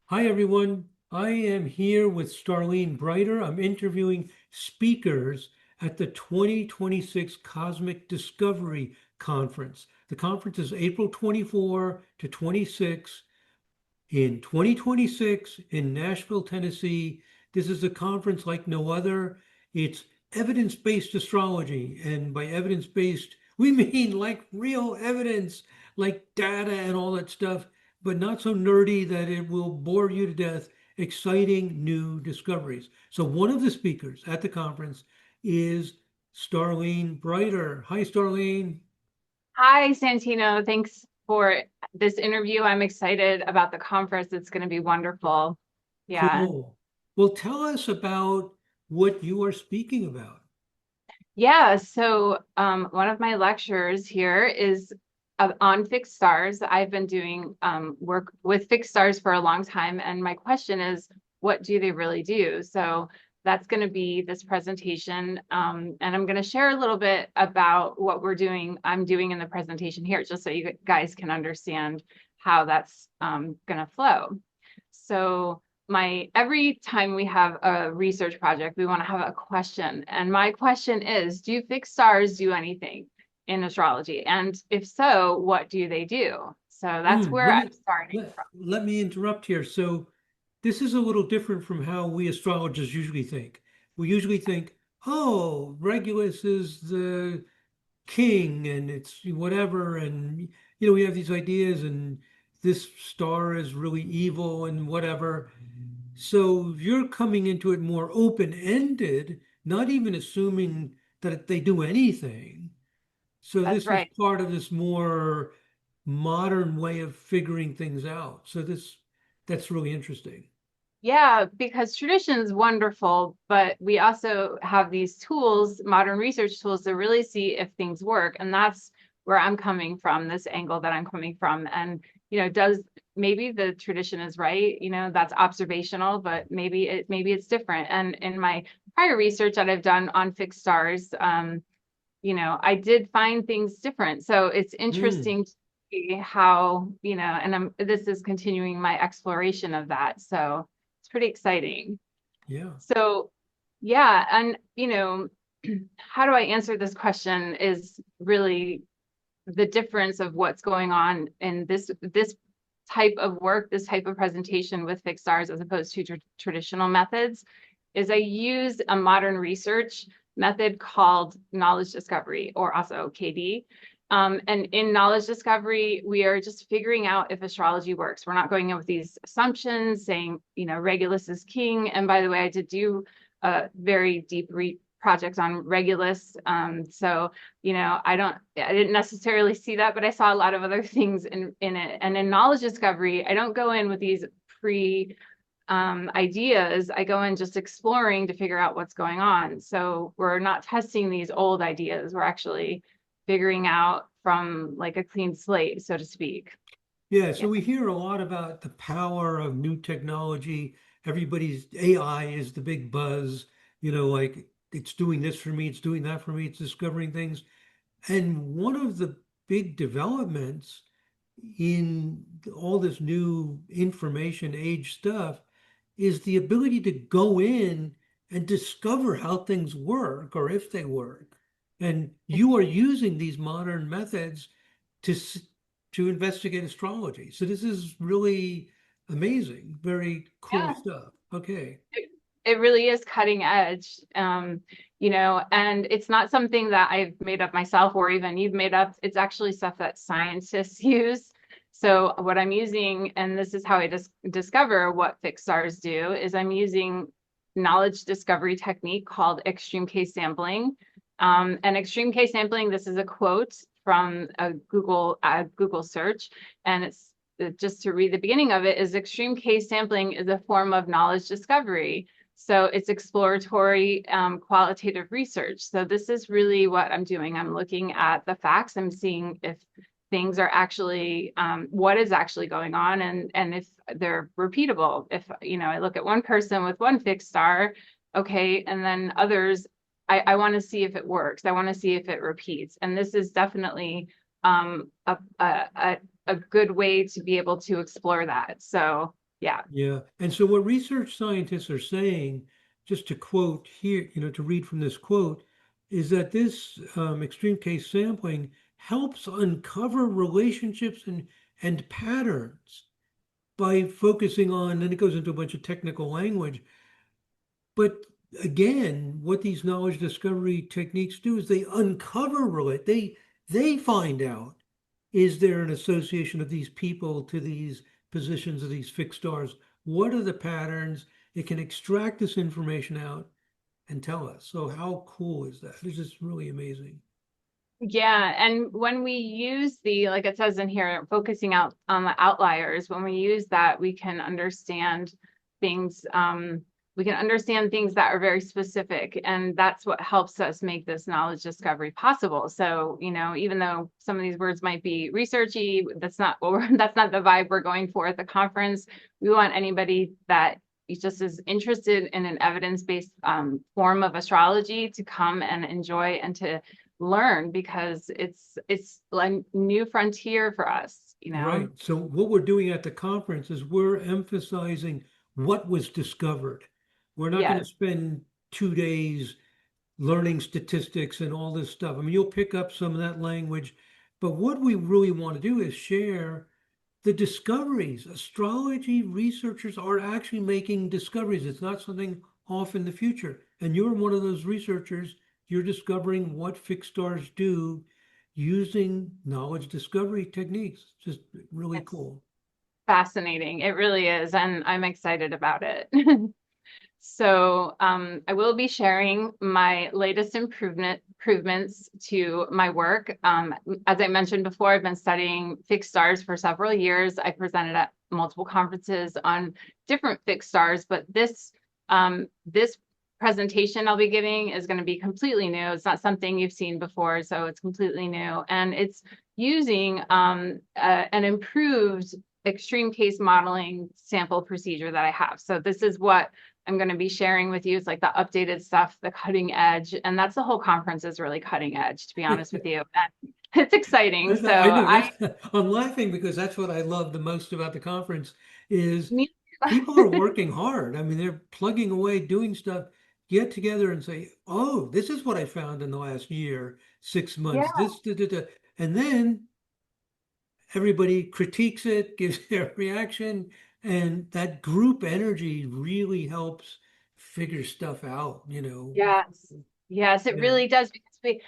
Hi, everyone. I am here with Starlene Breiter. I'm interviewing speakers at the 2026 Cosmic Discovery Conference. The conference is April 24 to 26 in 2026 in Nashville, Tennessee. This is a conference like no other. It's evidence-based astrology. And by evidence-based, we mean like real evidence, like data and all that stuff, but not so nerdy that it will bore you to death. Exciting new discoveries. So one of the speakers at the conference is Starlene Breiter. Hi, Starlene. Hi, Santino. Thanks for this interview. I'm excited about the conference. It's going to be wonderful. Yeah. Cool. Well, tell us about what you are speaking about. Yeah. So, one of my lectures here is on fixed stars. I've been doing work with fixed stars for a long time. And my question is, what do they really do? So, that's going to be this presentation. And I'm going to share a little bit about what I'm doing in the presentation here, just so you guys can understand how that's going to flow. So, every time we have a research project, we want to have a question. And my question is, do fixed stars do anything in astrology? And if so, what do they do? So that's Hmm, where let I'm me starting let me interrupt here. So this is a little different from how we astrologers usually think. We usually think, oh, Regulus is the king and it's whatever, and we have these ideas, and this star is really evil and whatever. So you're coming into it more open-ended, not even assuming that they do anything. So That's this is right. part of this more modern way of figuring things out. So that's really interesting. Yeah, because tradition is wonderful, but we also have these tools, modern research tools, to really see if things work. And that's where I'm coming from, this angle that I'm coming from. And, does maybe the tradition is right, that's observational, but maybe it's different. And in my prior research that I've done on fixed stars, I did find things different. So it's Hmm. interesting to see how, and this is continuing my exploration of that. So it's pretty exciting. Yeah. So yeah, and how do I answer this question is really the difference of what's going on in this type of work, this type of presentation with fixed stars as opposed to traditional methods, is I use a modern research method called knowledge discovery, or also KD. And in knowledge discovery, we are just figuring out if astrology works. We're not going in with these assumptions saying, Regulus is king. And by the way, I did do a very deep project on Regulus. I didn't necessarily see that, but I saw a lot of other things in it. And in knowledge discovery, I don't go in with these pre ideas. I go in just exploring to figure out what's going on. So we're not testing these old ideas. We're actually figuring out from like a clean slate, so to speak. Yeah. Yeah, So we hear a lot about the power of new technology. Everybody's AI is the big buzz, like it's doing this for me, it's doing that for me, it's discovering things. And one of the big developments in all this new information age stuff is the ability to go in and discover how things work or if they work. And you are using these modern methods to to investigate astrology. So this is really amazing, very cool yeah. stuff. Okay. It really is cutting edge. And it's not something that I've made up myself or even you've made up. It's actually stuff that scientists use. So what I'm using, and this is how I discover what fixed stars do, is I'm using knowledge discovery technique called extreme case sampling. And extreme case sampling, this is a quote from a Google search, and it's just to read the beginning of it, is extreme case sampling is a form of knowledge discovery. So it's exploratory qualitative research. So this is really what I'm doing. I'm looking at the facts. I'm seeing if things are actually what is actually going on, and if they're repeatable. If I look at one person with one fixed star, okay, and then others, I want to see if it works. I want to see if it repeats. And this is definitely a good way to be able to explore that. So Yeah. Yeah. And so what research scientists are saying, just to quote here, to read from this quote, is that this extreme case sampling helps uncover relationships and patterns by focusing on, and it goes into a bunch of technical language. But again, what these knowledge discovery techniques do is they uncover it. They find out, is there an association of these people to these positions of these fixed stars? What are the patterns? It can extract this information out and tell us. So how cool is that? It's just really amazing. Yeah, and when we use the, like it says in here, focusing out on the outliers, when we use that, we can understand things, we can understand things that are very specific, and that's what helps us make this knowledge discovery possible. So, even though some of these words might be researchy, that's not what that's not the vibe we're going for at the conference. We want anybody that is just as interested in an evidence-based form of astrology to come and enjoy and to learn, because it's a new frontier for us. Right. So what we're doing at the conference is we're emphasizing what was discovered. We're not going to Yes. spend 2 days learning statistics and all this stuff. I mean, you'll pick up some of that language, but what we really want to do is share the discoveries. Astrology researchers are actually making discoveries. It's not something off in the future. And you're one of those researchers. You're discovering what fixed stars do using knowledge discovery techniques. Just really It's cool. fascinating. It really is, and I'm excited about it. So I will be sharing my latest improvements to my work. As I mentioned before, I've been studying fixed stars for several years. I presented at multiple conferences on different fixed stars, but this presentation I'll be giving is going to be completely new. It's not something you've seen before, so it's completely new, and it's using an improved extreme case modeling sample procedure that I have. So this is what I'm going to be sharing with you. It's like the updated stuff, the cutting edge. And that's the whole conference is really cutting edge, to be honest with you. And it's exciting. So I know that's I'm laughing because that's what I love the most about the conference is people are working hard. I mean, they're plugging away, doing stuff, get together and say, "Oh, this is what I found in the last year, 6 months." yeah, This, da, da, da. And then everybody critiques it, gives their reaction, and that group energy really helps figure stuff out. yes, yes, it Yeah, really does, because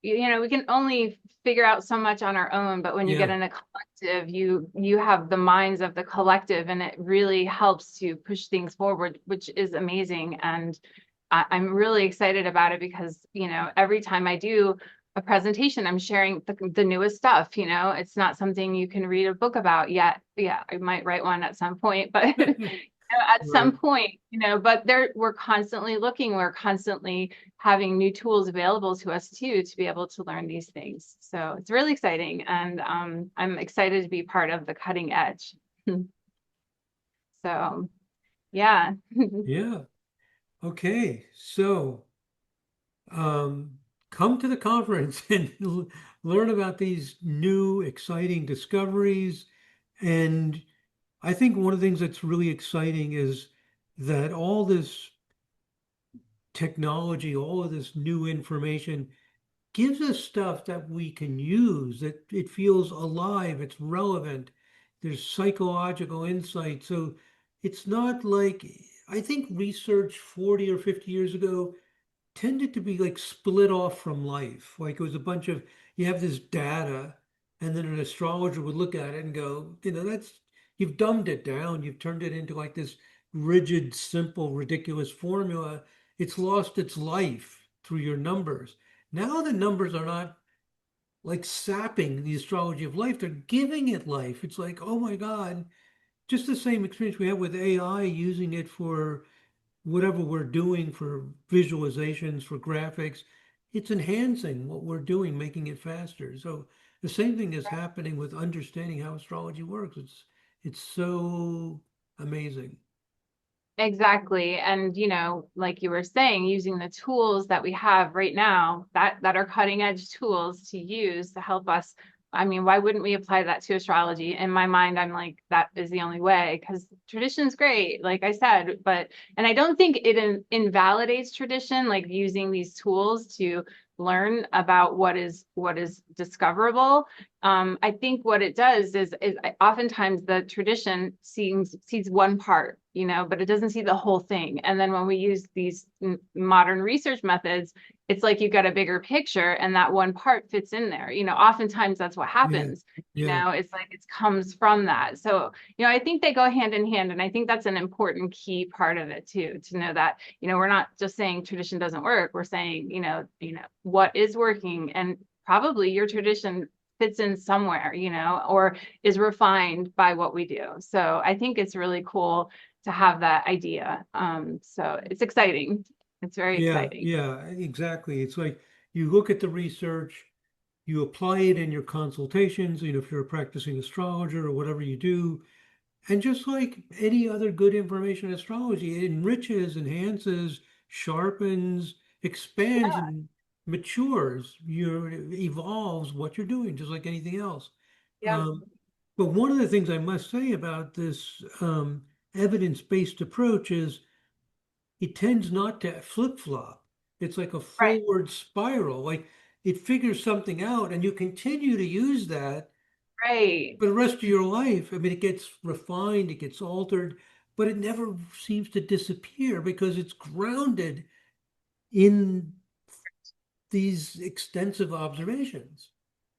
we can only figure out so much on our own, but when you get yeah. in a collective, you have the minds of the collective, and it really helps to push things forward, which is amazing. And I'm really excited about it because, every time I do a presentation, I'm sharing the newest stuff. It's not something you can read a book about yet. Yeah, I might write one at some point, but at Right. some point, but we're constantly looking, we're constantly having new tools available to us too, to be able to learn these things. So it's really exciting. And I'm excited to be part of the cutting edge. So yeah. Yeah. Okay. So, come to the conference and learn about these new, exciting discoveries. And I think one of the things that's really exciting is that all this technology, all of this new information gives us stuff that we can use, that it feels alive, it's relevant, there's psychological insight. So it's not like, I think research 40 or 50 years ago tended to be like split off from life. Like it was a bunch of, you have this data, and then an astrologer would look at it and go, you've dumbed it down. You've turned it into like this rigid, simple, ridiculous formula. It's lost its life through your numbers. Now the numbers are not like sapping the astrology of life, they're giving it life. It's like, oh my God, just the same experience we have with AI using it for whatever we're doing for visualizations, for graphics, it's enhancing what we're doing, making it faster. So the same thing is happening with understanding how astrology works. It's so amazing. Exactly. And, like you were saying, using the tools that we have right now that are cutting edge tools to use to help us I mean, why wouldn't we apply that to astrology? In my mind, I'm like, that is the only way, because tradition's great, like I said, and I don't think it invalidates tradition, like using these tools to learn about what is discoverable. I think what it does is oftentimes the tradition sees one part, but it doesn't see the whole thing. And then when we use these modern research methods, it's like you got a bigger picture and that one part fits in there. Oftentimes that's what Yeah, happens. yeah, It's like it comes from that. So, I think they go hand in hand. And I think that's an important key part of it too, to know that, we're not just saying tradition doesn't work. We're saying, what is working, and probably your tradition fits in somewhere, or is refined by what we do. So I think it's really cool to have that idea. So it's exciting. It's very yeah, exciting. yeah, exactly. It's like you look at the research, you apply it in your consultations, if you're a practicing astrologer or whatever you do. And just like any other good information in astrology, it enriches, enhances, sharpens, expands, and matures, evolves what you're doing, just like anything else. Yeah. Um, but one of the things I must say about this evidence-based approach is it tends not to flip-flop. It's like a Right. forward spiral. Like it figures something out, and you continue to use that Right. for the rest of your life. I mean, it gets refined, it gets altered, but it never seems to disappear because it's grounded in these extensive observations.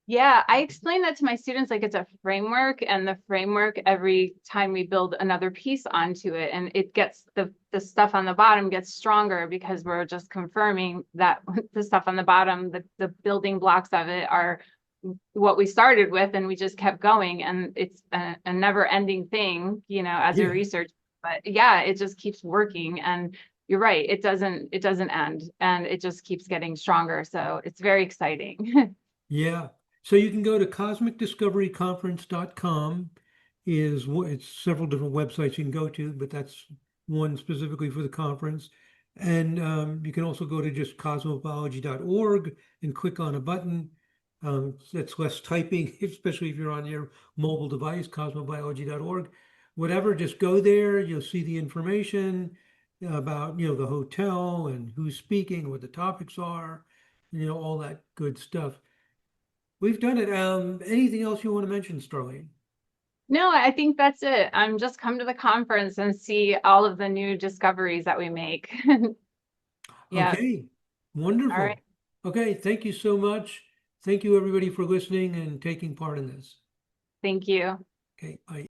Yeah, I explain that to my students like it's a framework, and the framework, every time we build another piece onto it, and it gets the stuff on the bottom gets stronger because we're just confirming that the stuff on the bottom, the building blocks of it are what we started with, and we just kept going, and it's a never ending thing, as a Yeah, research. But yeah, it just keeps working, and you're right, it doesn't end, and it just keeps getting stronger. So it's very exciting. yeah. So you can go to cosmicdiscoveryconference.com it's several different websites you can go to, but that's one specifically for the conference. And you can also go to just cosmobiology.org and click on a button. That's less typing, especially if you're on your mobile device, cosmobiology.org. Whatever, just go there. You'll see the information about, the hotel and who's speaking, what the topics are, all that good stuff. We've done it. Anything else you want to mention, Starlene? No, I think that's it. Just come to the conference and see all of the new discoveries that we make. Yeah. Okay, All right. wonderful. Okay, thank you so much. Thank you, everybody, for listening and taking part in this. Thank you. Okay, bye.